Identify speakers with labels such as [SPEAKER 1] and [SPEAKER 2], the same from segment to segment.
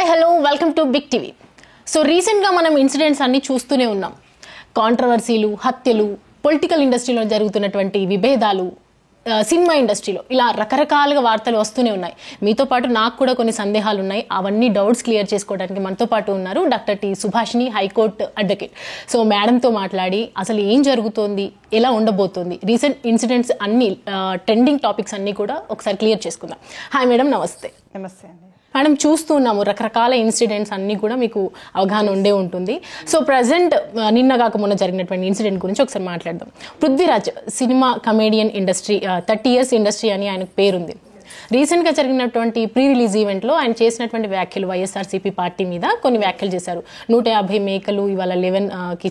[SPEAKER 1] Hi hello welcome to big TV. So రీసెంట్గా మనం incidents అన్నీ చూస్తూనే ఉన్నాం. కాంట్రవర్సీలు, హత్యలు, పొలిటికల్ ఇండస్ట్రీలో జరుగుతున్నటువంటి విభేదాలు, సినిమా ఇండస్ట్రీలో ఇలా రకరకాలుగా వార్తలు వస్తూనే ఉన్నాయి. మీతో పాటు నాకు కూడా కొన్ని సందేహాలు ఉన్నాయి. అవన్నీ డౌట్స్ క్లియర్ చేసుకోవడానికి మనతో పాటు ఉన్నారు doctor T Subhashini, high court advocate. So మేడంతో మాట్లాడి అసలు ఏం జరుగుతోంది, ఎలా ఉండబోతోంది, రీసెంట్ ఇన్సిడెంట్స్ అన్ని ట్రెండింగ్ టాపిక్స్ అన్నీ కూడా ఒకసారి క్లియర్ చేసుకుందాం. హాయ్ మేడం, నమస్తే.
[SPEAKER 2] నమస్తే అండి.
[SPEAKER 1] మేడం, చూస్తున్నాము రకరకాల ఇన్సిడెంట్స్ అన్నీ కూడా మీకు అవగాహన ఉండే ఉంటుంది. సో ప్రజెంట్ నిన్న కాక మొన్న జరిగినటువంటి ఇన్సిడెంట్ గురించి ఒకసారి మాట్లాడదాం. Prithviraj cinema comedian industry 30 years industry అని ఆయనకు పేరుంది. రీసెంట్గా జరిగినటువంటి ప్రీ రిలీజ్ ఈవెంట్లో ఆయన చేసినటువంటి వ్యాఖ్యలు, వైఎస్ఆర్సీపీ పార్టీ మీద కొన్ని వ్యాఖ్యలు చేశారు. 150 మేకలు ఇవాళ 11కి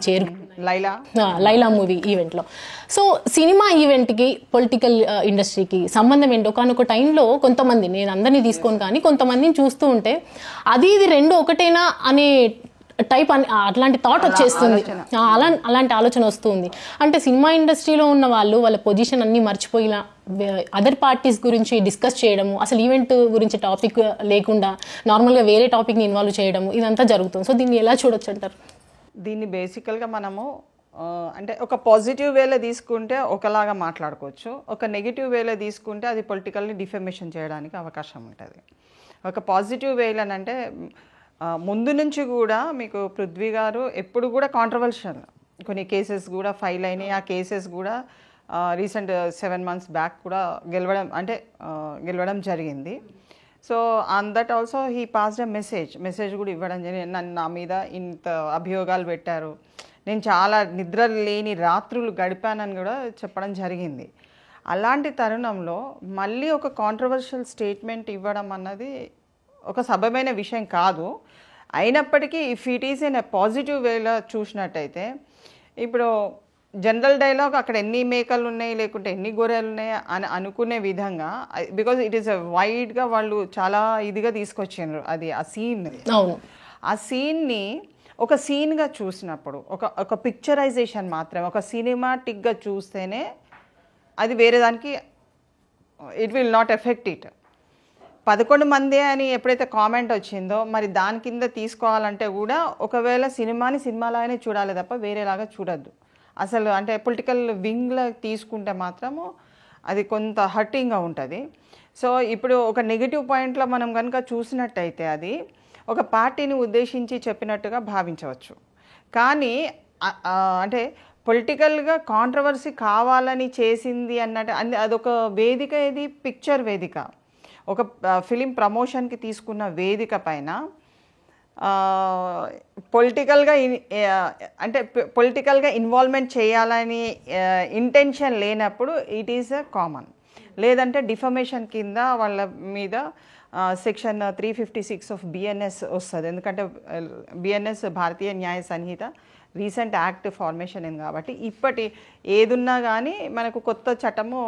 [SPEAKER 1] లైలా మూవీ ఈవెంట్లో. సో సినిమా ఈవెంట్కి పొలిటికల్ ఇండస్ట్రీకి సంబంధం ఏంటో ఒకనొక టైంలో కొంతమంది, నేను అందరినీ తీసుకోను కానీ కొంతమందిని చూస్తూ ఉంటే అది ఇది రెండు ఒకటేనా అనే టైప్ అని అట్లాంటి థాట్ వచ్చేస్తుంది, అలాంటి ఆలోచన వస్తుంది. అంటే సినిమా ఇండస్ట్రీలో ఉన్న వాళ్ళు వాళ్ళ పొజిషన్ అన్ని మర్చిపోయిన అదర్ పార్టీస్ గురించి డిస్కస్ చేయడము, అసలు ఈవెంట్ గురించి టాపిక్ లేకుండా నార్మల్గా వేరే టాపిక్ని ఇన్వాల్వ్ చేయడము, ఇదంతా జరుగుతుంది. సో దీన్ని ఎలా చూడొచ్చు అంటారు?
[SPEAKER 2] దీన్ని బేసికల్గా మనము అంటే ఒక పాజిటివ్ వేలో తీసుకుంటే ఒకలాగా మాట్లాడుకోవచ్చు, ఒక నెగిటివ్ వేలో తీసుకుంటే అది పొలిటికల్ని డిఫమేషన్ చేయడానికి అవకాశం ఉంటుంది. ఒక పాజిటివ్ వేలోనంటే ముందు నుంచి కూడా మీకు పృథ్వీ గారు ఎప్పుడు కూడా కాంట్రవర్షియల్ కొన్ని కేసెస్ కూడా ఫైల్ అయినాయి. ఆ కేసెస్ కూడా రీసెంట్ 7 months బ్యాక్ కూడా గెలవడం జరిగింది. So on that also he passed message కూడా ఇవ్వడం జరిగింది. నన్ను నా మీద ఇంత అభియోగాలు పెట్టారు, నేను చాలా నిద్ర లేని రాత్రులు గడిపానని కూడా చెప్పడం జరిగింది. అలాంటి తరుణంలో మళ్ళీ ఒక కాంట్రవర్షియల్ స్టేట్మెంట్ ఇవ్వడం అన్నది ఒక సబబైన విషయం కాదు. అయినప్పటికీ if it is in a positive వేలో చూసినట్టయితే, ఇప్పుడు జనరల్ డైలాగ్ అక్కడ ఎన్ని మేకలు ఉన్నాయి లేకుంటే ఎన్ని గొర్రెలు ఉన్నాయి అని అనుకునే విధంగా, బికాజ్ ఇట్ ఈస్ వైడ్గా వాళ్ళు చాలా ఇదిగా తీసుకొచ్చారు అది ఆ సీన్. ఆ సీన్ని ఒక సీన్గా చూసినప్పుడు, ఒక పిక్చరైజేషన్ మాత్రమే, ఒక సినిమాటిక్గా చూస్తేనే అది వేరే దానికి it will not effect it. 11 మంది అని ఎప్పుడైతే కామెంట్ వచ్చిందో, మరి దాని కింద తీసుకోవాలంటే కూడా ఒకవేళ సినిమాలాగానే చూడాలి తప్ప వేరేలాగా చూడద్దు. అసలు అంటే పొలిటికల్ వింగ్లో తీసుకుంటే మాత్రము అది కొంత హర్టింగ్గా ఉంటుంది. సో ఇప్పుడు ఒక నెగిటివ్ పాయింట్లో మనం కనుక చూసినట్టయితే అది ఒక పార్టీని ఉద్దేశించి చెప్పినట్టుగా భావించవచ్చు. కానీ అంటే పొలిటికల్గా కాంట్రవర్సీ కావాలని చేసింది అన్నట్టు అదొక వేదిక, ఇది పిక్చర్ వేదిక, ఒక ఫిలిం ప్రమోషన్కి తీసుకున్న వేదిక పైన పొలిటికల్గా ఇన్వాల్వ్మెంట్ చేయాలని ఇంటెన్షన్ లేనప్పుడు ఇట్ ఈస్ కామన్. లేదంటే డిఫమేషన్ కింద వాళ్ళ మీద సెక్షన్ 356 ఆఫ్ BNS వస్తుంది. ఎందుకంటే BNS భారతీయ న్యాయ సంహిత రీసెంట్ యాక్ట్ ఫార్మేషన్ అయింది కాబట్టి ఇప్పటి ఏదున్నా కానీ మనకు కొత్త చట్టము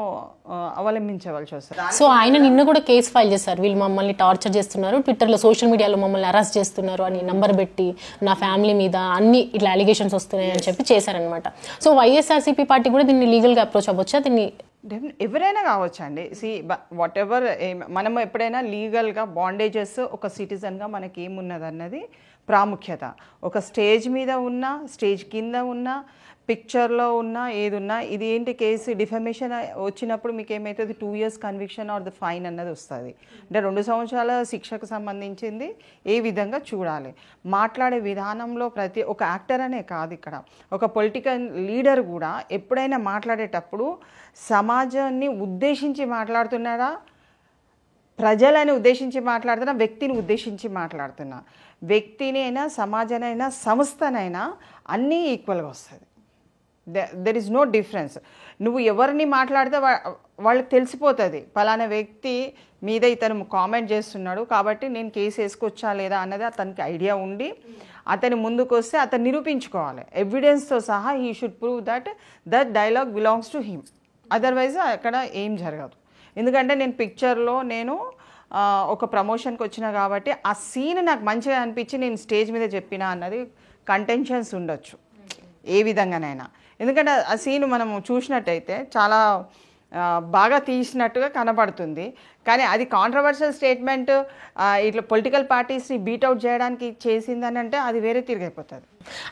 [SPEAKER 2] అవలంబించవలసి వస్తుంది.
[SPEAKER 1] సో ఆయన నిన్న కూడా కేసు ఫైల్ చేశారు, వీళ్ళు మమ్మల్ని టార్చర్ చేస్తున్నారు, ట్విట్టర్లో సోషల్ మీడియాలో మమ్మల్ని అరెస్ట్ చేస్తున్నారు అని నంబర్ పెట్టి నా ఫ్యామిలీ మీద అన్ని ఇట్లా అలిగేషన్స్ వస్తున్నాయి అని చెప్పి చేశారనమాట. సో వైఎస్ఆర్సీపీ పార్టీ కూడా దీన్ని లీగల్గా అప్రోచ్ అవ్వచ్చా? దీన్ని
[SPEAKER 2] ఎవరైనా కావచ్చండి. వాట్ ఎవర్, మనం ఎప్పుడైనా లీగల్గా బాండేజెస్ ఒక సిటిజన్గా మనకి ఏమున్నది అన్నది ప్రాముఖ్యత. ఒక స్టేజ్ మీద ఉన్నా, స్టేజ్ కింద ఉన్నా, పిక్చర్లో ఉన్నా, ఏదున్నా ఇది ఏంటి కేసు డిఫమేషన్ వచ్చినప్పుడు మీకు ఏమవుతుంది, 2 years conviction or the fine అన్నది వస్తుంది. అంటే 2 సంవత్సరాల శిక్షకు సంబంధించింది ఏ విధంగా చూడాలి. మాట్లాడే విధానంలో ప్రతి ఒక యాక్టర్ అనే కాదు, ఇక్కడ ఒక పొలిటికల్ లీడర్ కూడా ఎప్పుడైనా మాట్లాడేటప్పుడు సమాజాన్ని ఉద్దేశించి మాట్లాడుతున్నాడా, ప్రజలని ఉద్దేశించి మాట్లాడుతున్నా, వ్యక్తిని ఉద్దేశించి మాట్లాడుతున్నా, వ్యక్తినైనా సమాజానైనా సంస్థనైనా అన్నీ ఈక్వల్గా వస్తుంది. There is no difference. నువ్వు ఎవరిని మాట్లాడితే వాళ్ళకి తెలిసిపోతుంది పలానా వ్యక్తి మీద ఇతను కామెంట్ చేస్తున్నాడు కాబట్టి నేను కేసు వేసుకొచ్చా లేదా అన్నది అతనికి ఐడియా ఉండి అతని ముందుకు వస్తే అతను నిరూపించుకోవాలి ఎవిడెన్స్తో సహా. He should prove that dialogue belongs to him. Otherwise అక్కడ ఏం జరగదు. ఎందుకంటే నేను పిక్చర్లో ఒక ప్రమోషన్కి వచ్చినా కాబట్టి ఆ సీన్ నాకు మంచిగా అనిపించి నేను స్టేజ్ మీద చెప్పినా అన్నది కంటెన్షన్స్ ఉండొచ్చు ఏ విధంగానైనా. ఎందుకంటే ఆ సీన్ మనం చూసినట్టయితే చాలా బాగా తీసినట్టుగా కనబడుతుంది. కానీ అది కాంట్రవర్షియల్ స్టేట్మెంట్ ఇట్లా పొలిటికల్ పార్టీస్ని బీట్అవుట్ చేయడానికి చేసిందని అంటే అది వేరే తిరిగైపోతుంది.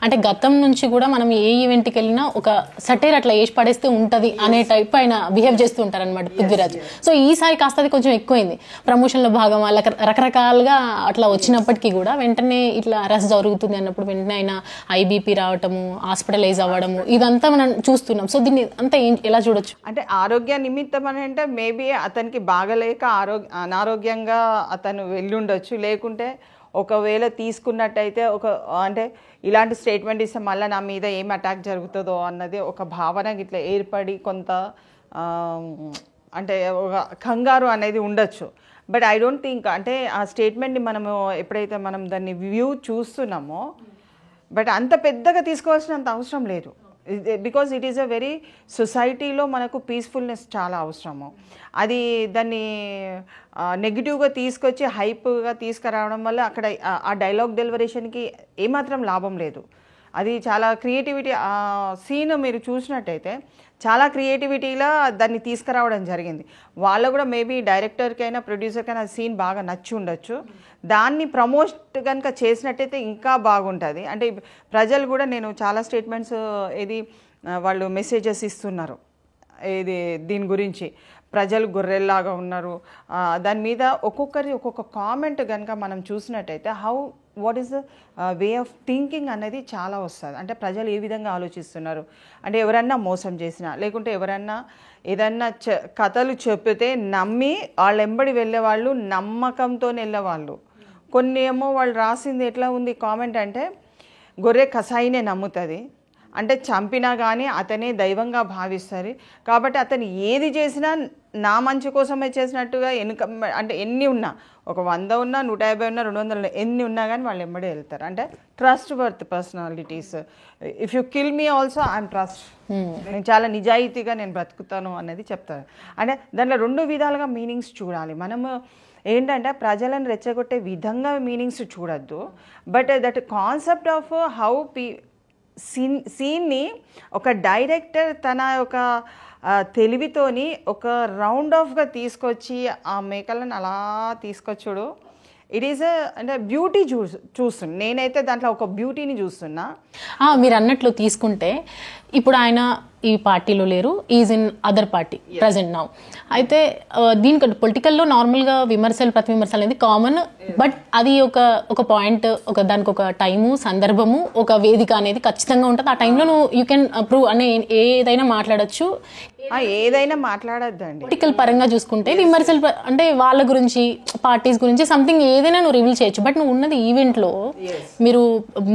[SPEAKER 1] అంటే గతం నుంచి కూడా మనం ఏ ఈవెంట్కి వెళ్ళినా ఒక సటైర్ అట్లా వేసి పడేస్తే ఉంటుంది అనే టైప్ ఆయన బిహేవ్ చేస్తూ ఉంటారు అనమాట పృథ్వీరాజ్. సో ఈసారి కాస్త అది కొంచెం ఎక్కువైంది. ప్రమోషన్లో భాగం వాళ్ళకి రకరకాలుగా అట్లా వచ్చినప్పటికీ కూడా వెంటనే ఇట్లా అరెస్ట్ జరుగుతుంది అన్నప్పుడు వెంటనే ఆయన ఐబీపీ రావటము, హాస్పిటలైజ్ అవ్వడము, ఇదంతా మనం చూస్తున్నాం. సో దీన్ని అంతా ఎలా చూడొచ్చు?
[SPEAKER 2] అంటే ఆరోగ్య నిమిత్తం అని అంటే మేబీ అతనికి బాగలేక అనారోగ్యంగా అతను వెళ్ళుండొచ్చు. లేకుంటే ఒకవేళ తీసుకున్నట్టయితే అంటే ఇలాంటి స్టేట్మెంట్ ఇస్తే మళ్ళీ నా మీద ఏం అటాక్ జరుగుతుందో అన్నది ఒక భావన ఇట్లా ఏర్పడి కొంత అంటే ఒక కంగారు అనేది ఉండొచ్చు. బట్ ఐ డోంట్ థింక్ అంటే ఆ స్టేట్మెంట్ని మనము ఎప్పుడైతే మనం దాన్ని వ్యూ చూస్తున్నామో బట్ అంత పెద్దగా తీసుకోవాల్సినంత అవసరం లేదు. Because it is a very సొసైటీలో మనకు పీస్ఫుల్నెస్ చాలా అవసరము. అది దాన్ని నెగిటివ్గా తీసుకొచ్చి హైప్గా తీసుకురావడం వల్ల అక్కడ ఆ డైలాగ్ డెలివరేషన్కి ఏమాత్రం లాభం లేదు. అది చాలా క్రియేటివిటీ సీన్ మీరు చూసినట్టయితే చాలా క్రియేటివిటీలా దాన్ని తీసుకురావడం జరిగింది. వాళ్ళు కూడా మేబీ డైరెక్టర్కైనా ప్రొడ్యూసర్కైనా సీన్ బాగా నచ్చి ఉండొచ్చు. దాన్ని ప్రమోట్ కనుక చేసినట్టయితే ఇంకా బాగుంటుంది. అంటే ప్రజలు కూడా నేను చాలా స్టేట్మెంట్స్ వాళ్ళు మెసేజెస్ ఇస్తున్నారు దీని గురించి. ప్రజలు గొర్రెల్లాగా ఉన్నారు. దాని మీద ఒక్కొక్కరి ఒక్కొక్క కామెంట్ కనుక మనం చూసినట్టయితే what is the way of thinking అనేది చాలా వస్తుంది. అంటే ప్రజలు ఏ విధంగా ఆలోచిస్తున్నారు, అంటే ఎవరన్నా మోసం చేసినా లేకుంటే ఎవరన్నా ఏదన్నా కథలు చెప్తే నమ్మి వాళ్ళ వెంబడి వెళ్ళేవాళ్ళు, నమ్మకంతో వెళ్ళేవాళ్ళు. కొన్ని ఏమో వాళ్ళు రాసింది ఎట్లా ఉంది కామెంట్ అంటే గొర్రె కసాయినే నమ్ముతుంది, అంటే చంపినా కానీ అతనే దైవంగా భావిస్తారు, కాబట్టి అతను ఏది చేసినా నా మంచి కోసమే చేసినట్టుగా అంటే ఎన్ని ఉన్నా, ఒక 100 ఉన్నా 150 ఉన్నా 200 ఉన్నా, ఎన్ని ఉన్నా కానీ వాళ్ళు వెంబడే వెళ్తారు. అంటే trust worth personalities. If you kill me also I'm trust, నేను చాలా నిజాయితీగా నేను బ్రతుకుతాను అనేది చెప్తారు. అంటే దాంట్లో 2 విధాలుగా మీనింగ్స్ చూడాలి. మనము ఏంటంటే ప్రజలను రెచ్చగొట్టే విధంగా మీనింగ్స్ చూడొద్దు. But that concept of how సీన్ని ఒక డైరెక్టర్ తన యొక్క తెలివితోని ఒక రౌండ్ ఆఫ్గా తీసుకొచ్చి ఆ మేకలను అలా తీసుకొచ్చుడు, ఇట్ ఈస్ అంటే బ్యూటీ చూస్తున్నా నేనైతే దాంట్లో ఒక బ్యూటీని చూస్తున్నా.
[SPEAKER 1] మీరు అన్నట్లు తీసుకుంటే ఇప్పుడు ఆయన ఈ పార్టీలో లేరు, is in other party present now. అయితే దీనికి పొలిటికల్లో నార్మల్గా ప్రతి విమర్శలు అనేది కామన్. బట్ అది ఒక పాయింట్, దానికి ఒక టైము, సందర్భము, ఒక వేదిక అనేది ఖచ్చితంగా ఉంటుంది. ఆ టైంలో నువ్వు యూ కెన్ ప్రూవ్ అనే ఏదైనా మాట్లాడచ్చు,
[SPEAKER 2] ఏదైనా మాట్లాడద్దండి.
[SPEAKER 1] పొలిటికల్ పరంగా చూసుకుంటే విమర్శలు అంటే వాళ్ళ గురించి, పార్టీస్ గురించి సంథింగ్ ఏదైనా నువ్వు రివీల్ చేయొచ్చు. బట్ నువ్వు ఉన్నది ఈవెంట్లో, మీరు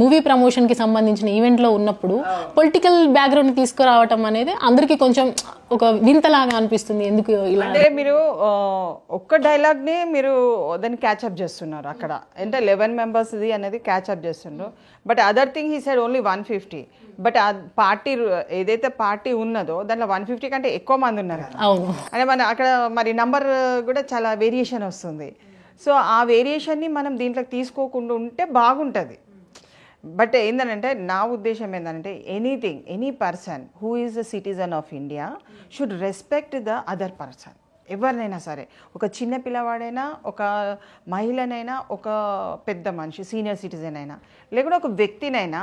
[SPEAKER 1] మూవీ ప్రమోషన్కి సంబంధించిన ఈవెంట్లో ఉన్నప్పుడు పొలిటికల్ బ్యాక్గ్రౌండ్ తీసుకురావటం అనేది అందరికి కొంచెం ఒక వింతలాగా అనిపిస్తుంది. ఎందుకు ఇలా
[SPEAKER 2] అంటే మీరు ఒక్క డైలాగ్ని మీరు దాన్ని క్యాచ్అప్ చేస్తున్నారు అక్కడ, అంటే 11 మెంబర్స్ది అనేది క్యాచ్అప్ చేస్తున్నారు. But other thing he side only 150. But ఆ పార్టీ ఏదైతే పార్టీ ఉన్నదో దాంట్లో 150 కంటే ఎక్కువ మంది ఉన్నారు.
[SPEAKER 1] అవును,
[SPEAKER 2] అంటే మన అక్కడ మరి నంబర్ కూడా చాలా వేరియేషన్ వస్తుంది. సో ఆ వేరియేషన్ని మనం దీంట్లోకి తీసుకోకుండా ఉంటే బాగుంటుంది. బట్ ఏంటంటే నా ఉద్దేశం ఏంటంటే any person who is a citizen of India should respect the other person. ఎవరినైనా సరే, ఒక చిన్న పిల్లవాడైనా, ఒక మహిళనైనా, ఒక పెద్ద మనిషి, సీనియర్ సిటిజన్ అయినా, లేకుంటే ఒక వ్యక్తినైనా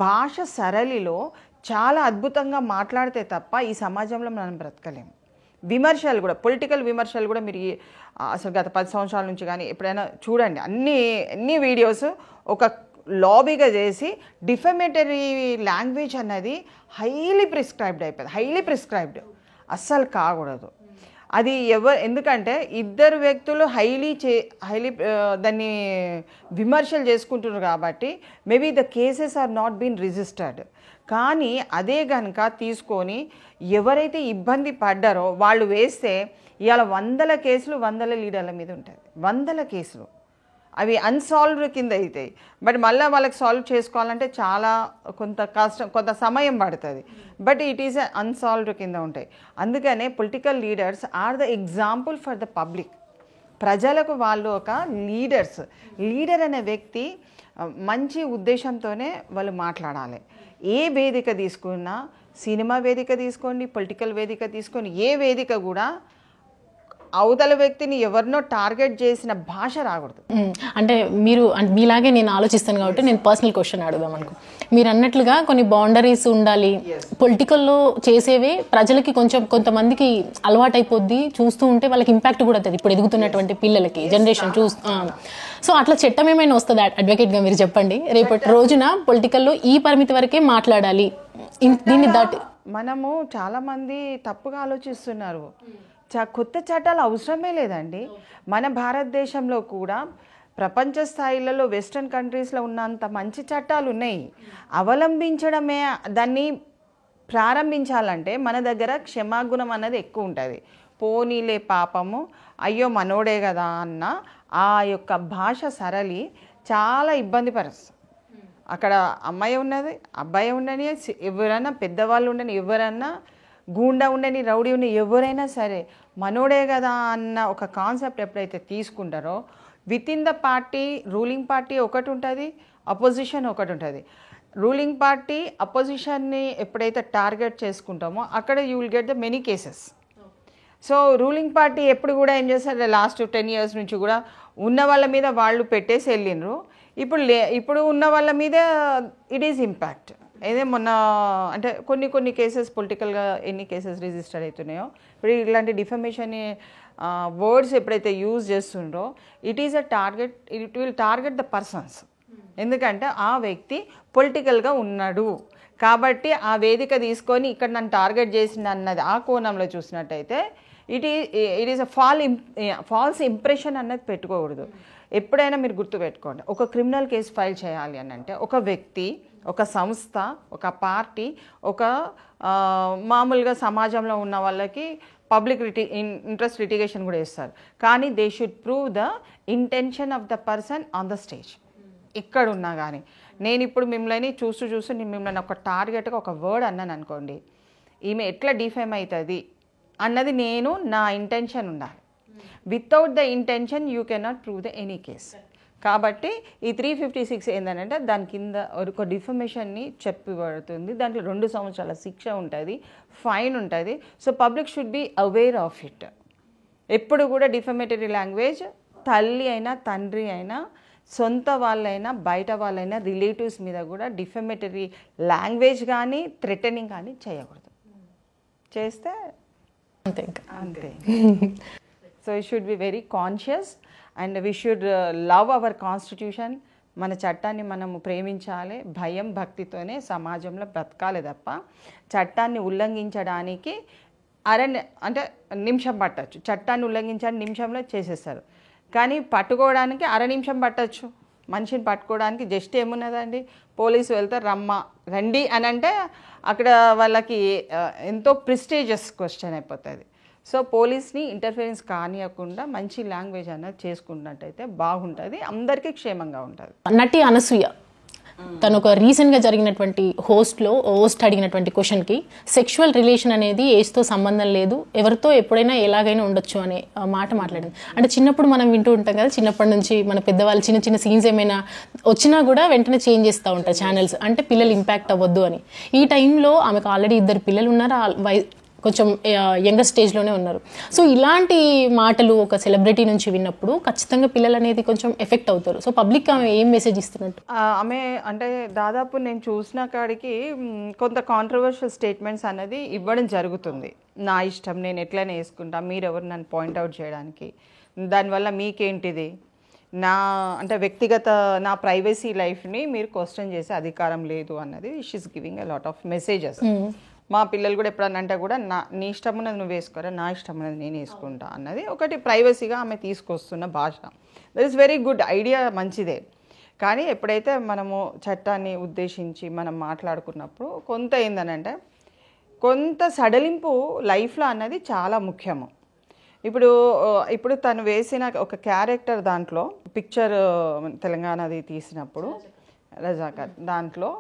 [SPEAKER 2] భాష సరళిలో చాలా అద్భుతంగా మాట్లాడితే తప్ప ఈ సమాజంలో మనం బ్రతకలేము. విమర్శలు కూడా, పొలిటికల్ విమర్శలు కూడా మీరు అసలు గత 10 సంవత్సరాల నుంచి కానీ ఎప్పుడైనా చూడండి, అన్ని వీడియోస్ ఒక లాబీగా చేసి డిఫమేటరీ లాంగ్వేజ్ అన్నది హైలీ ప్రిస్క్రైబ్డ్ అస్సలు కాకూడదు. అది ఎందుకంటే ఇద్దరు వ్యక్తులు హైలీ దాన్ని విమర్శలు చేసుకుంటున్నారు కాబట్టి maybe the cases are not been registered. కానీ అదే కనుక తీసుకొని ఎవరైతే ఇబ్బంది పడ్డారో వాళ్ళు వేస్తే ఇవాళ 100 కేసులు 100 లీడర్ల మీద ఉంటుంది. 100 కేసులు అవి అన్సాల్వ్డ్ కింద అవుతాయి. బట్ మళ్ళీ వాళ్ళకి సాల్వ్ చేసుకోవాలంటే చాలా కొంత సమయం పడుతుంది. బట్ ఇట్ ఈస్ అన్సాల్వ్డ్ కింద ఉంటాయి. అందుకనే political leaders are the example for the public. ప్రజలకు వాళ్ళు ఒక లీడర్ అనే వ్యక్తి మంచి ఉద్దేశంతోనే వాళ్ళు మాట్లాడాలి. ఏ వేదిక తీసుకున్నా, సినిమా వేదిక తీసుకోండి, పొలిటికల్ వేదిక తీసుకోండి, ఏ వేదిక కూడా అవతల వ్యక్తిని ఎవరినో టార్గెట్ చేసిన భాష రాకూడదు.
[SPEAKER 1] అంటే మీరు మీలాగే నేను ఆలోచిస్తాను కాబట్టి నేను పర్సనల్ క్వశ్చన్ అడుగుదాం అనుకో. మీరు అన్నట్లుగా కొన్ని బౌండరీస్ ఉండాలి. పొలిటికల్లో చేసేవే ప్రజలకి కొంతమందికి అలవాటు అయిపోద్ది, చూస్తూ ఉంటే వాళ్ళకి ఇంపాక్ట్ కూడా అవుతుంది ఇప్పుడు ఎదుగుతున్నటువంటి పిల్లలకి జనరేషన్ సో అట్లా చట్టం ఏమైనా వస్తుంది అడ్వకేట్గా మీరు చెప్పండి. రేపటి రోజున పొలిటికల్లో ఈ పరిమితి వరకే మాట్లాడాలి, దీన్ని దాటి.
[SPEAKER 2] మనము చాలామంది తప్పుగా ఆలోచిస్తున్నారు. కొత్త చట్టాలు అవసరమే లేదండి. మన భారతదేశంలో కూడా ప్రపంచ స్థాయిలలో వెస్ట్రన్ కంట్రీస్లో ఉన్నంత మంచి చట్టాలు ఉన్నాయి. అవలంబించడమే, దాన్ని ప్రారంభించాలంటే మన దగ్గర క్షమాగుణం అన్నది ఎక్కువ ఉంటుంది. పోనీలే పాపము, అయ్యో మనోడే కదా అన్న ఆ యొక్క భాష సరళి చాలా ఇబ్బంది పరుస్తుంది. అక్కడ అమ్మాయి ఉన్నది, అబ్బాయి ఉండని, ఎవరైనా పెద్దవాళ్ళు ఉండని, ఎవరైనా గూండా ఉండని, రౌడీ ఉండని, ఎవరైనా సరే మనోడే కదా అన్న ఒక కాన్సెప్ట్ ఎప్పుడైతే తీసుకుంటారో, with in the party ruling party ఒకటి ఉంటుంది, అపోజిషన్ ఒకటి ఉంటుంది. రూలింగ్ పార్టీ అపోజిషన్ని ఎప్పుడైతే టార్గెట్ చేసుకుంటామో అక్కడ you will get the many cases. So ruling party ఎప్పుడు కూడా ఏం చేస్తారు, లాస్ట్ 10 years నుంచి కూడా ఉన్న వాళ్ళ మీద వాళ్ళు పెట్టేసి వెళ్ళిండ్రు. ఇప్పుడు ఉన్న వాళ్ళ మీద ఇట్ ఈస్ ఇంపాక్ట్. ఏదే మొన్న అంటే కొన్ని కేసెస్ పొలిటికల్గా ఎన్ని కేసెస్ రిజిస్టర్ అవుతున్నాయో, ఇప్పుడు ఇలాంటి డిఫమేషన్ వర్డ్స్ ఎప్పుడైతే యూజ్ చేస్తుండ్రో it will target the persons. ఎందుకంటే ఆ వ్యక్తి పొలిటికల్గా ఉన్నాడు కాబట్టి ఆ వేదిక తీసుకొని ఇక్కడ నన్ను టార్గెట్ చేసింది అన్నది ఆ కోణంలో చూసినట్టయితే it is a false impression అన్నది పెట్టుకోకూడదు. ఎప్పుడైనా మీరు గుర్తుపెట్టుకోండి, ఒక క్రిమినల్ కేసు ఫైల్ చేయాలి అని అంటే ఒక వ్యక్తి, ఒక సంస్థ, ఒక పార్టీ, ఒక మామూలుగా సమాజంలో ఉన్న వాళ్ళకి పబ్లిక్ ఇంట్రెస్ట్ లిటిగేషన్ కూడా ఇస్తారు. కానీ they should prove the intention of the person on the stage. ఎక్కడున్నా కానీ నేను ఇప్పుడు మిమ్మల్ని చూస్తూ నేను మిమ్మల్ని ఒక టార్గెట్గా ఒక వర్డ్ అన్నాను అనుకోండి, ఈమె ఎట్లా డిఫేమ్ అవుతుంది అన్నది నా ఇంటెన్షన్ ఉండాలి. Without the intention you cannot prove the any case. కాబట్టి ఈ 356 ఏంటంటే దాని కింద ఒక డిఫమేషన్ని చెప్పబడుతుంది. దాంట్లో 2 సంవత్సరాల శిక్ష ఉంటుంది, ఫైన్ ఉంటుంది. So public should be aware of it. ఎప్పుడు కూడా డిఫమేటరీ లాంగ్వేజ్ తల్లి అయినా తండ్రి అయినా సొంత వాళ్ళైనా బయట వాళ్ళైనా రిలేటివ్స్ మీద కూడా డిఫమేటరీ లాంగ్వేజ్ కానీ థ్రెటనింగ్ కానీ చేయకూడదు. చేస్తే అంతే. So we should be very conscious and we should love our constitution. మన చట్టాన్ని మనము ప్రేమించాలి, భయం భక్తితోనే సమాజంలో బ్రతకాలి తప్ప చట్టాన్ని ఉల్లంఘించడానికి అంటే నిమిషం పట్టచ్చు. చట్టాన్ని ఉల్లంఘించడానికి నిమిషంలో చేసేస్తారు, కానీ పట్టుకోవడానికి 1/2 నిమిషం పట్టచ్చు. మనిషిని పట్టుకోవడానికి జస్ట్ ఏమున్నదండి, పోలీసు వెళ్తారు రండి అని అంటే అక్కడ వాళ్ళకి ఎంతో ప్రెస్టీజియస్ క్వశ్చన్ అయిపోతుంది. సో పోలీస్ని ఇంటర్ఫిరెన్స్ కానియకుండా మంచి లాంగ్వేజ్ అన్నది చేసుకున్నట్టయితే బాగుంటుంది, అందరికీ క్షేమంగా ఉంటుంది.
[SPEAKER 1] నటి అనసూయ తను ఒక రీసెంట్గా జరిగినటువంటి హోస్ట్ అడిగినటువంటి క్వశ్చన్కి సెక్షువల్ రిలేషన్ అనేది ఏజ్తో సంబంధం లేదు, ఎవరితో ఎప్పుడైనా ఎలాగైనా ఉండొచ్చు అనే మాట మాట్లాడింది. అంటే చిన్నప్పుడు మనం వింటూ ఉంటాం కదా, చిన్నప్పటి నుంచి మన పెద్దవాళ్ళు చిన్న సీన్స్ ఏమైనా వచ్చినా కూడా వెంటనే చేంజ్ చేస్తూ ఉంటారు ఛానల్స్, అంటే పిల్లలు ఇంపాక్ట్ అవ్వద్దు అని. ఈ టైంలో ఆమెకు ఆల్రెడీ 2 పిల్లలు ఉన్నారు, కొంచెం యంగర్ స్టేజ్లోనే ఉన్నారు. సో ఇలాంటి మాటలు ఒక సెలబ్రిటీ నుంచి విన్నప్పుడు ఖచ్చితంగా పిల్లలు అనేది కొంచెం ఎఫెక్ట్ అవుతారు. సో పబ్లిక్ ఆమె ఏం మెసేజ్ ఇస్తున్నట్టు?
[SPEAKER 2] ఆమె అంటే దాదాపు నేను చూసిన కాడికి కొంత కాంట్రవర్షియల్ స్టేట్మెంట్స్ అనేది ఇవ్వడం జరుగుతుంది. నా ఇష్టం, నేను ఎట్లనే వేసుకుంటా, మీరెవరు నన్ను పాయింట్అవుట్ చేయడానికి, దానివల్ల మీకేంటిది, అంటే వ్యక్తిగత నా ప్రైవసీ లైఫ్ని మీరు క్వశ్చన్ చేసే అధికారం లేదు అన్నది she is giving a lot of messages. మా పిల్లలు కూడా ఎప్పుడన్నా అంటే కూడా నీ ఇష్టం ఉన్నది నువ్వు వేసుకోరా, నా ఇష్టం ఉన్నది నేను వేసుకుంటా అన్నది ఒకటి ప్రైవసీగా ఆమె తీసుకొస్తున్న భాష. That is very good idea, మంచిదే. కానీ ఎప్పుడైతే మనము చట్టాన్ని ఉద్దేశించి మనం మాట్లాడుకున్నప్పుడు కొంత ఏందనంటే కొంత సడలింపు లైఫ్లో అన్నది చాలా ముఖ్యము. ఇప్పుడు తను వేసిన ఒక క్యారెక్టర్ దాంట్లో పిక్చర్ తెలంగాణది తీసినప్పుడు రజాకర్ దాంట్లో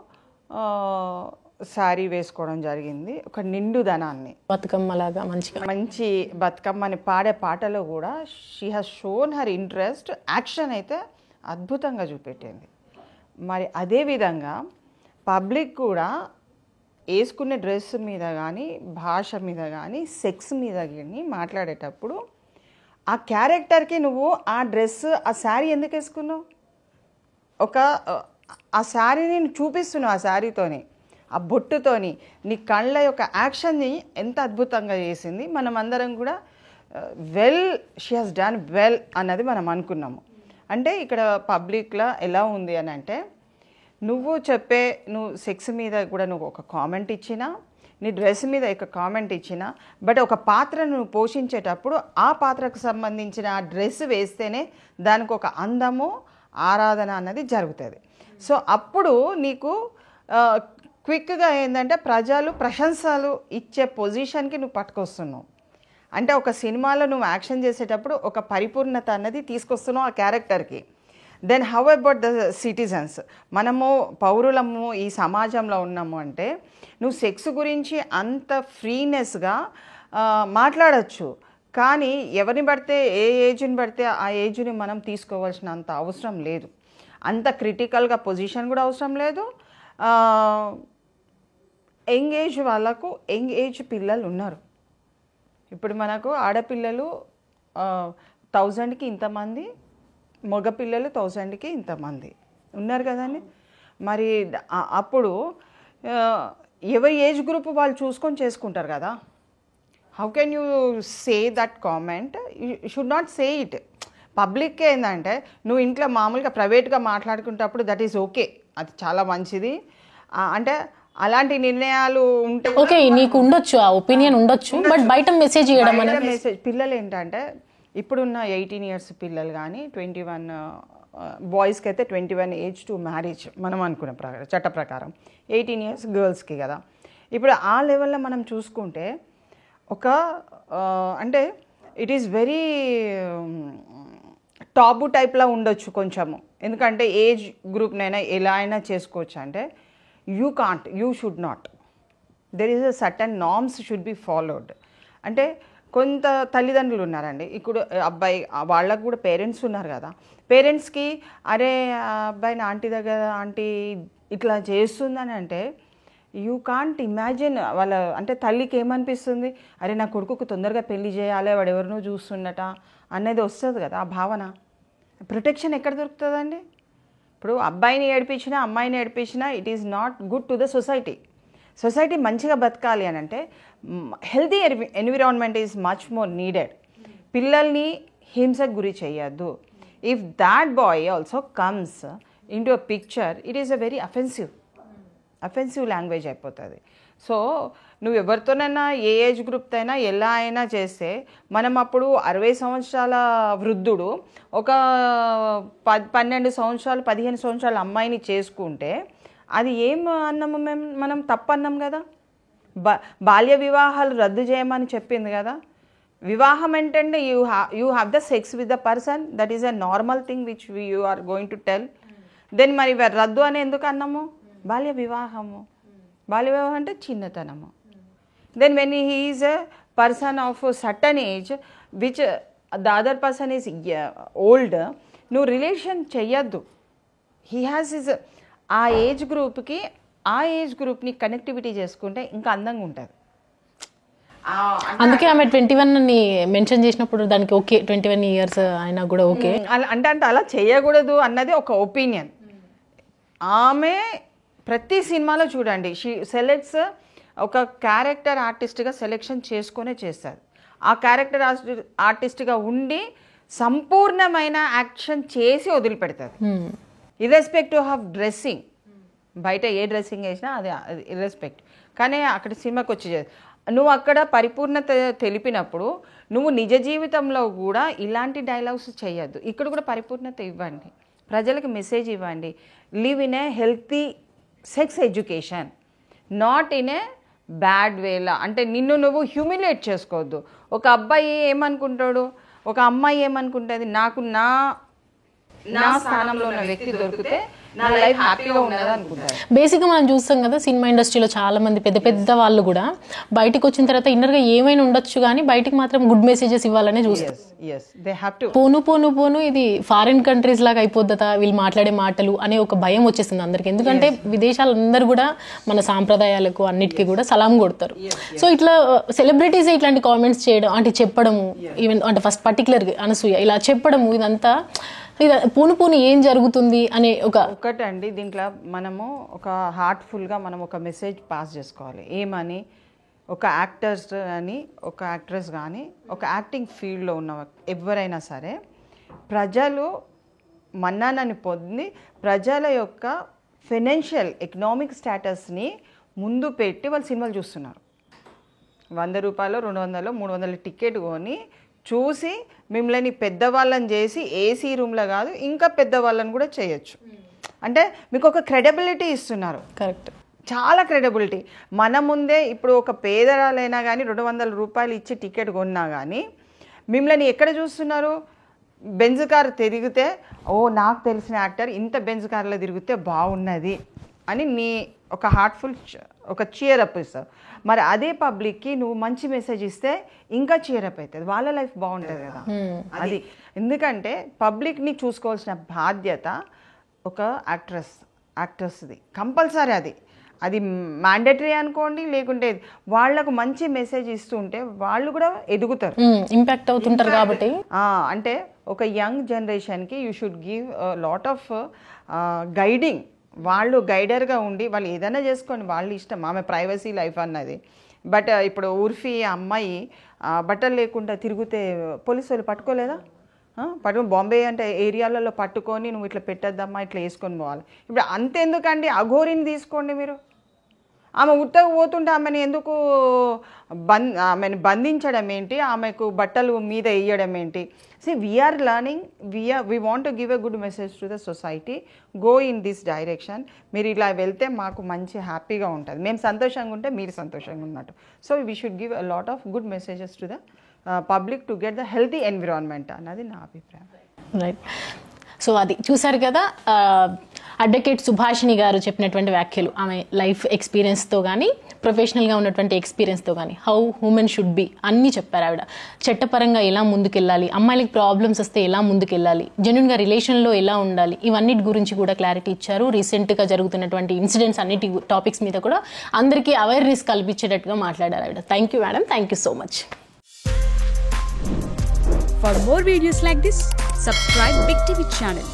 [SPEAKER 2] శారీ వేసుకోవడం జరిగింది, ఒక నిండుదనాన్ని,
[SPEAKER 1] బతుకమ్మలాగా
[SPEAKER 2] మంచి బతుకమ్మని పాడే పాటలో కూడా she has shown her interest. Action అయితే అద్భుతంగా చూపెట్టింది. మరి అదేవిధంగా పబ్లిక్ కూడా వేసుకునే డ్రెస్ మీద కానీ భాష మీద కానీ సెక్స్ మీద కానీ మాట్లాడేటప్పుడు ఆ క్యారెక్టర్కి నువ్వు ఆ డ్రెస్, ఆ శారీ ఎందుకు వేసుకున్నావు? ఆ శారీని చూపిస్తున్నావు, ఆ శారీతోని, ఆ బొట్టుతోని, నీ కళ్ళ యొక్క యాక్షన్ని ఎంత అద్భుతంగా చేసింది. మనం అందరం కూడా షీ హాస్ డన్ వెల్ అన్నది మనం అనుకున్నాము. అంటే ఇక్కడ పబ్లిక్లో ఎలా ఉంది అని అంటే, నువ్వు సెక్స్ మీద కూడా నువ్వు ఒక కామెంట్ ఇచ్చినా, నీ డ్రెస్ మీద ఒక కామెంట్ ఇచ్చినా, బట్ ఒక పాత్రను నువ్వు పోషించేటప్పుడు ఆ పాత్రకు సంబంధించిన ఆ డ్రెస్ వేస్తేనే దానికి ఒక అందము, ఆరాధన అన్నది జరుగుతుంది. సో అప్పుడు నీకు క్విక్గా ఏంటంటే ప్రజలు ప్రశంసలు ఇచ్చే పొజిషన్కి నువ్వు పట్టుకొస్తున్నావు. అంటే ఒక సినిమాలో నువ్వు యాక్షన్ చేసేటప్పుడు ఒక పరిపూర్ణత అన్నది తీసుకొస్తున్నావు ఆ క్యారెక్టర్కి. Then how about the citizens? మనము పౌరులము ఈ సమాజంలో ఉన్నాము అంటే నువ్వు సెక్స్ గురించి అంత ఫ్రీనెస్గా మాట్లాడచ్చు, కానీ ఎవరిని పడితే ఏ ఏజ్ని పడితే ఆ ఏజ్ని మనం తీసుకోవాల్సినంత అవసరం లేదు. అంత క్రిటికల్గా పొజిషన్ కూడా అవసరం లేదు. యంగ్ ఏజ్ వాళ్ళకు యంగ్ ఏజ్ పిల్లలు ఉన్నారు. ఇప్పుడు మనకు ఆడపిల్లలు 1000కి ఇంతమంది, మగపిల్లలు 1000కి ఇంతమంది ఉన్నారు కదండి. మరి అప్పుడు ఎవరి ఏజ్ గ్రూప్ వాళ్ళు చూసుకొని చేసుకుంటారు కదా. How can you say that comment? You should not say it. Public ఏంటంటే నువ్వు ఇంట్లో మామూలుగా ప్రైవేట్గా మాట్లాడుకునేటప్పుడు దట్ ఈస్ ఓకే, అది చాలా మంచిది. అంటే అలాంటి నిర్ణయాలు ఉంటాయి.
[SPEAKER 1] ఓకే, నీకు ఉండొచ్చు, ఆ ఒపీనియన్ ఉండొచ్చు, బట్ బయట మెసేజ్ చేయడం అనేది
[SPEAKER 2] మెసేజ్. పిల్లలు ఏంటంటే ఇప్పుడున్న 18 years పిల్లలు కానీ 21 బాయ్స్కి అయితే 21 ఏజ్ టు మ్యారేజ్ మనం అనుకునే చట్ట ప్రకారం 18 years గర్ల్స్కి కదా. ఇప్పుడు ఆ లెవెల్లో మనం చూసుకుంటే అంటే ఇట్ ఈస్ వెరీ టాబు టైప్లో ఉండొచ్చు కొంచెము. ఎందుకంటే ఏజ్ గ్రూప్నైనా ఎలా అయినా చేసుకోవచ్చు. అంటే you should not, there is a certain norms should be followed. అంటే కొంత తల్లిదండ్రులు ఉన్నారండి, ఇప్పుడు అబ్బాయి వాళ్ళకు కూడా పేరెంట్స్ ఉన్నారు కదా. పేరెంట్స్కి అరే అబ్బాయిని ఆంటీ ఇట్లా చేస్తుందని అంటే యూ కాంట్ ఇమాజిన్. వాళ్ళ అంటే తల్లికి ఏమనిపిస్తుంది, అరే నా కొడుకుకు తొందరగా పెళ్లి చేయాలి, వాడు ఎవరినో చూస్తున్నట అనేది వస్తుంది కదా ఆ భావన. ప్రొటెక్షన్ ఎక్కడ దొరుకుతుందండి? ఇప్పుడు అబ్బాయిని ఏడిపించినా అమ్మాయిని ఏడిపించినా it is not good to the society. Society మంచిగా బతకాలి అని అంటే healthy environment is much more needed. పిల్లల్ని హింసకు గురి చేయొద్దు. If that boy also comes in to a picture, it is a very offensive language అయిపోతుంది. సో నువ్వు ఎవరితోనైనా ఏ ఏజ్ గ్రూప్తో అయినా ఎలా అయినా చేస్తే, మనం అప్పుడు 60 సంవత్సరాల వృద్ధుడు ఒక 12 సంవత్సరాలు 15 సంవత్సరాల అమ్మాయిని చేసుకుంటే అది ఏం అన్నాము మనం తప్పు అన్నాం కదా. బాల్య వివాహాలు రద్దు చేయమని చెప్పింది కదా. వివాహం ఏంటంటే you have the sex with the person, that is a normal thing which you are going to tell. Then మరి రద్దు అని ఎందుకు అన్నాము? బాల్య వివాహం అంటే చిన్నతనము. Then when he is a person of certain age which the other person is old, నువ్వు రిలేషన్ చెయ్యొద్దు. హీ హ్యాస్ ఈజ్ ఆ ఏజ్ గ్రూప్కి ఆ ఏజ్ గ్రూప్ని కనెక్టివిటీ చేసుకుంటే ఇంకా అందంగా ఉంటుంది.
[SPEAKER 1] అందుకే ఆమె 21 మెన్షన్ చేసినప్పుడు దానికి ఓకే, 21 years అయినా కూడా ఓకే
[SPEAKER 2] అంటే అలా చేయకూడదు అన్నది ఒక ఒపీనియన్. ఆమె ప్రతి సినిమాలో చూడండి షీ సెలెక్ట్స్ ఒక క్యారెక్టర్ ఆర్టిస్ట్గా సెలెక్షన్ చేసుకునే చేస్తారు. ఆ క్యారెక్టర్ ఆర్టిస్ట్గా ఉండి సంపూర్ణమైన యాక్షన్ చేసి వదిలిపెడతారు, ఇర్రెస్పెక్టివ్ ఆఫ్ డ్రెస్సింగ్. బయట ఏ డ్రెస్సింగ్ వేసినా అది ఇర్రెస్పెక్ట్. కానీ అక్కడ సినిమాకి వచ్చి నువ్వు అక్కడ పరిపూర్ణత తెలిపినప్పుడు నువ్వు నిజ జీవితంలో కూడా ఇలాంటి డైలాగ్స్ చేయొద్దు. ఇక్కడ కూడా పరిపూర్ణత ఇవ్వండి, ప్రజలకు మెసేజ్ ఇవ్వండి. Live in a healthy sex education, not in a bad వేలా. అంటే నిన్ను నువ్వు హ్యూమిలేట్ చేసుకోవద్దు. ఒక అబ్బాయి ఏమనుకుంటాడు, ఒక అమ్మాయి ఏమనుకుంటుంది, నాకు నా నా స్థానంలో ఉన్న వ్యక్తి దొరికితే నా లైఫ్ హ్యాపీగా ఉన్నది అనుకుంటారు.
[SPEAKER 1] బేసిక్గా మనం చూస్తాం కదా సినిమా ఇండస్ట్రీలో చాలా మంది పెద్ద పెద్ద వాళ్ళు కూడా బయటకు వచ్చిన తర్వాత ఇన్నర్గా ఏమైనా ఉండొచ్చు కానీ బయటకు మాత్రం గుడ్ మెసేజెస్ ఇవ్వాలనే చూస్తారు. పోను ఇది ఫారిన్ కంట్రీస్ లాగా అయిపోద్దా వీళ్ళు మాట్లాడే మాటలు అనే ఒక భయం వచ్చేసింది అందరికి. ఎందుకంటే విదేశాలందరూ కూడా మన సాంప్రదాయాలకు అన్నిటికీ కూడా సలాం కొడతారు. సో ఇట్లా సెలబ్రిటీస్ ఇట్లాంటి కామెంట్స్ చేయడం అంటే చెప్పడము, ఈవెన్ అంటే ఫస్ట్ పర్టికులర్ అనసూయ ఇలా చెప్పడము, ఇదంతా పూను ఏం జరుగుతుంది అనే
[SPEAKER 2] ఒకటండి. దీంట్లో మనము ఒక హార్ట్ఫుల్గా మనం ఒక మెసేజ్ పాస్ చేసుకోవాలి. ఏమని, ఒక యాక్టర్స్ కానీ ఒక యాక్ట్రెస్ కానీ ఒక యాక్టింగ్ ఫీల్డ్లో ఉన్న ఎవరైనా సరే ప్రజలు మన్నానని పొంది ప్రజల యొక్క ఫైనాన్షియల్ ఎకనామిక్ స్టేటస్ని ముందు పెట్టి వాళ్ళు సినిమాలు చూస్తున్నారు. 100 రూపాయలు 200 300 టికెట్ కొని చూసి మిమ్మల్ని పెద్దవాళ్ళని చేసి ఏసీ రూమ్లో కాదు ఇంకా పెద్దవాళ్ళని కూడా చేయొచ్చు. అంటే మీకు ఒక క్రెడిబిలిటీ ఇస్తున్నారు.
[SPEAKER 1] కరెక్ట్,
[SPEAKER 2] చాలా క్రెడిబిలిటీ. మన ముందే ఇప్పుడు ఒక పేదరాలైనా కానీ 200 రూపాయలు ఇచ్చి టికెట్ కొన్నా కానీ మిమ్మల్ని ఎక్కడ చూస్తున్నారు? బెంజ్ కార్ తిరిగితే నాకు తెలిసిన యాక్టర్ ఇంత బెంజ్ కార్లో తిరిగితే బాగున్నది అని నీ ఒక హార్ట్ఫుల్ ఒక చీరప్ ఇస్తావు. మరి అదే పబ్లిక్కి నువ్వు మంచి మెసేజ్ ఇస్తే ఇంకా చీరప్ అవుతుంది, వాళ్ళ లైఫ్ బాగుంటుంది కదా. అది ఎందుకంటే పబ్లిక్ని చూసుకోవాల్సిన బాధ్యత ఒక యాక్టర్స్ది కంపల్సరీ. అది మ్యాండేటరీ అనుకోండి, లేకుంటే వాళ్లకు మంచి మెసేజ్ ఇస్తుంటే వాళ్ళు కూడా ఎదుగుతారు,
[SPEAKER 1] ఇంపాక్ట్ అవుతుంటారు. కాబట్టి
[SPEAKER 2] అంటే ఒక యంగ్ జనరేషన్కి you should give lot of guiding. వాళ్ళు గైడర్గా ఉండి వాళ్ళు ఏదైనా చేసుకోండి, వాళ్ళు ఇష్టం, ఆమె ప్రైవసీ లైఫ్ అన్నది. బట్ ఇప్పుడు ఉర్ఫీ అమ్మాయి బట్టలు లేకుండా తిరిగితే పోలీసు వాళ్ళు పట్టుకోలేదా? బాంబే అంటే ఏరియాలలో పట్టుకొని నువ్వు ఇట్లా పెట్టద్దమ్మా ఇట్లా వేసుకొని పోవాలి. ఇప్పుడు అంతెందుకండి, అఘోరిని తీసుకోండి మీరు. ఆమె ఉత్తగా పోతుంటే ఆమెను ఎందుకు ఆమెను బంధించడం ఏంటి, ఆమెకు బట్టలు మీద వేయడం ఏంటి? See, we are learning, we want to give a good message to the society, go in this direction. మీరు ఇలా వెళ్తే మాకు మంచి హ్యాపీగా ఉంటుంది, మేము సంతోషంగా ఉంటే మీరు సంతోషంగా ఉన్నట్టు. So we should give a lot of good messages to the public to get the healthy environment అన్నది నా అభిప్రాయం.
[SPEAKER 1] రైట్. సో అది చూసారు కదా అడ్వకేట్ సుభాషిణి గారు చెప్పినటువంటి వ్యాఖ్యలు. ఆమె లైఫ్ ఎక్స్పీరియన్స్తో కానీ ప్రొఫెషనల్గా ఉన్నటువంటి ఎక్స్పీరియన్స్తో కానీ హౌ హ్యూమన్ షుడ్ బి అన్నీ చెప్పారు ఆవిడ. చట్టపరంగా ఎలా ముందుకెళ్ళాలి, అమ్మాయిలకి ప్రాబ్లమ్స్ వస్తే ఎలా ముందుకెళ్ళాలి, జెన్యున్గా రిలేషన్లో ఎలా ఉండాలి, ఇవన్నిటి గురించి కూడా క్లారిటీ ఇచ్చారు. రీసెంట్గా జరుగుతున్నటువంటి ఇన్సిడెంట్స్ అన్నిటి టాపిక్స్ మీద కూడా అందరికీ అవేర్నెస్ కల్పించేటట్టుగా మాట్లాడారు ఆవిడ. Thank you madam, thank you so much.
[SPEAKER 3] For more videos like this, subscribe Big TV channel.